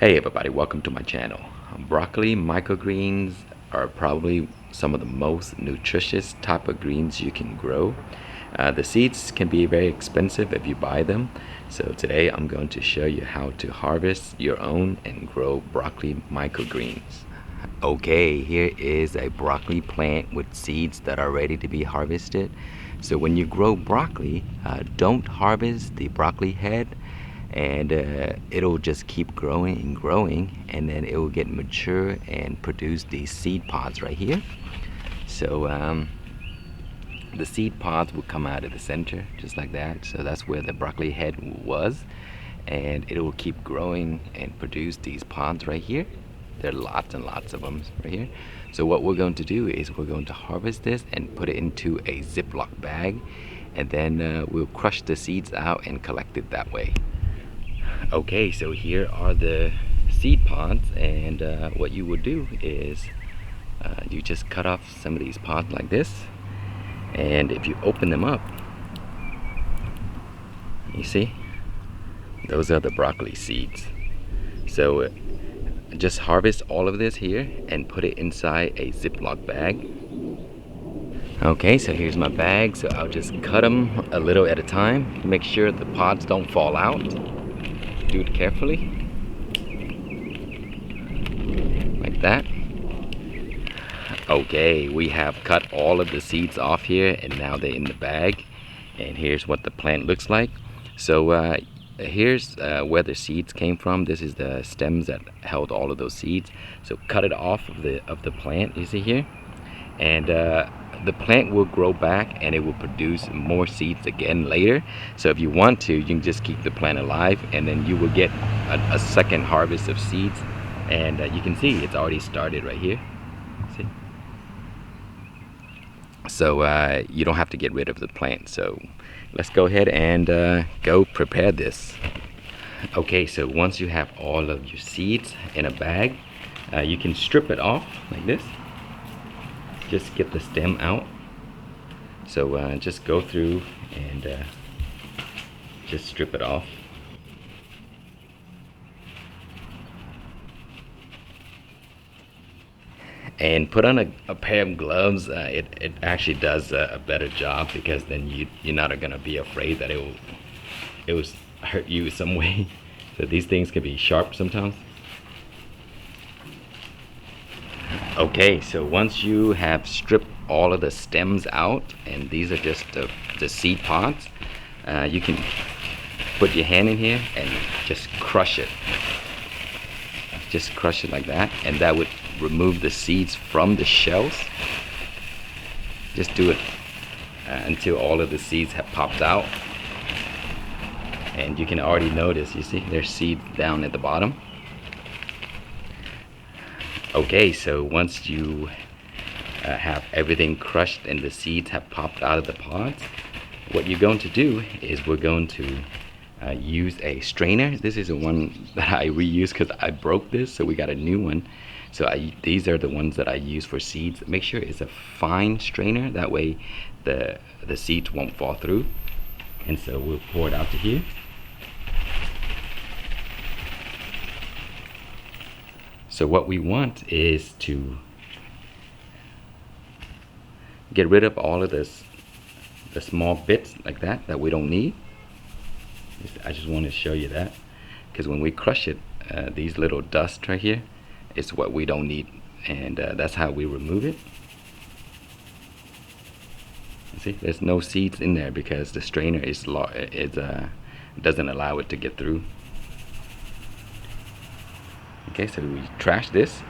Hey everybody, welcome to my channel. Broccoli microgreens are probably some of the most nutritious type of greens you can grow. The seeds can be very expensive if you buy them. So today I'm going to show you how to harvest your own and grow broccoli microgreens. Okay, here is a broccoli plant with seeds that are ready to be harvested. So when you grow broccoli, don't harvest the broccoli head, and it'll just keep growing and growing, and then it will get mature and produce these seed pods right here. So the seed pods will come out of the center just like that. So that's where the broccoli head was, and it will keep growing and produce these pods right here. There are lots and lots of them right here. So what we're going to do is we're going to harvest this and put it into a Ziploc bag, and then we'll crush the seeds out and collect it that way. Okay, so here are the seed pods, and what you would do is you just cut off some of these pods like this, and if you open them up, you see those are the broccoli seeds. So just harvest all of this here and put it inside a Ziploc bag. Okay, so here's my bag. So I'll just cut them a little at a time. Make sure the pods don't fall out. Do it carefully, like that. Okay, we have cut all of the seeds off here, and now they're in the bag. And here's what the plant looks like. So here's where the seeds came from. This is the stems that held all of those seeds. So cut it off of the plant, you see here, and the plant will grow back and it will produce more seeds again later. So if you want to, you can just keep the plant alive, and then you will get a second harvest of seeds. And you can see it's already started right here. See? So you don't have to get rid of the plant. So let's go ahead and go prepare this. Okay, so once you have all of your seeds in a bag, you can strip it off like this. Just get the stem out. So just go through and just strip it off. And put on a pair of gloves. It actually does a better job, because then you're not gonna be afraid that it will hurt you some way. So these things can be sharp sometimes. Okay, so once you have stripped all of the stems out, and these are just the seed pods, you can put your hand in here and just crush it. Just crush it like that, and that would remove the seeds from the shells. Just do it until all of the seeds have popped out. And you can already notice, you see, there's seeds down at the bottom. Okay, so once you have everything crushed and the seeds have popped out of the pods, what you're going to do is we're going to use a strainer. This is the one that I reused because I broke this, so we got a new one. So these are the ones that I use for seeds. Make sure it's a fine strainer, that way the seeds won't fall through. And so we'll pour it out to here. So what we want is to get rid of all of the small bits like that we don't need. I just want to show you that, because when we crush it, these little dust right here is what we don't need, and that's how we remove it. See, there's no seeds in there because the strainer doesn't allow it to get through. Okay, so we trash this.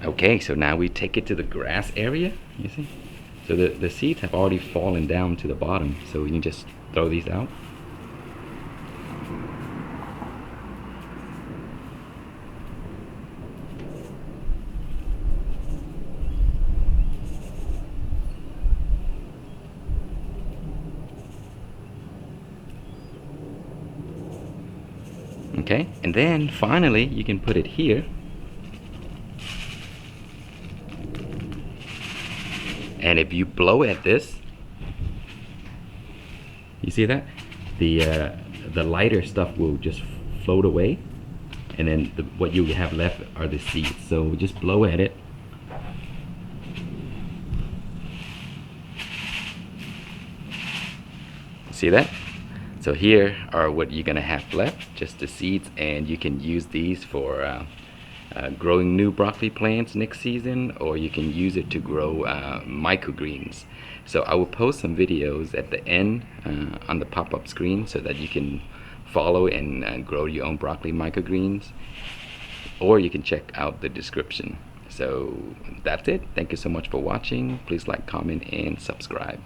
Okay, so now we take it to the grass area, you see? So the seeds have already fallen down to the bottom, so we can just throw these out. Okay, and then finally you can put it here. And if you blow at this, you see that? The lighter stuff will just float away, and then what you have left are the seeds. So just blow at it. See that? So here are what you're gonna have left, just the seeds, and you can use these for growing new broccoli plants next season, or you can use it to grow microgreens. So I will post some videos at the end on the pop-up screen so that you can follow and grow your own broccoli microgreens, or you can check out the description. So that's it. Thank you so much for watching. Please like, comment, and subscribe.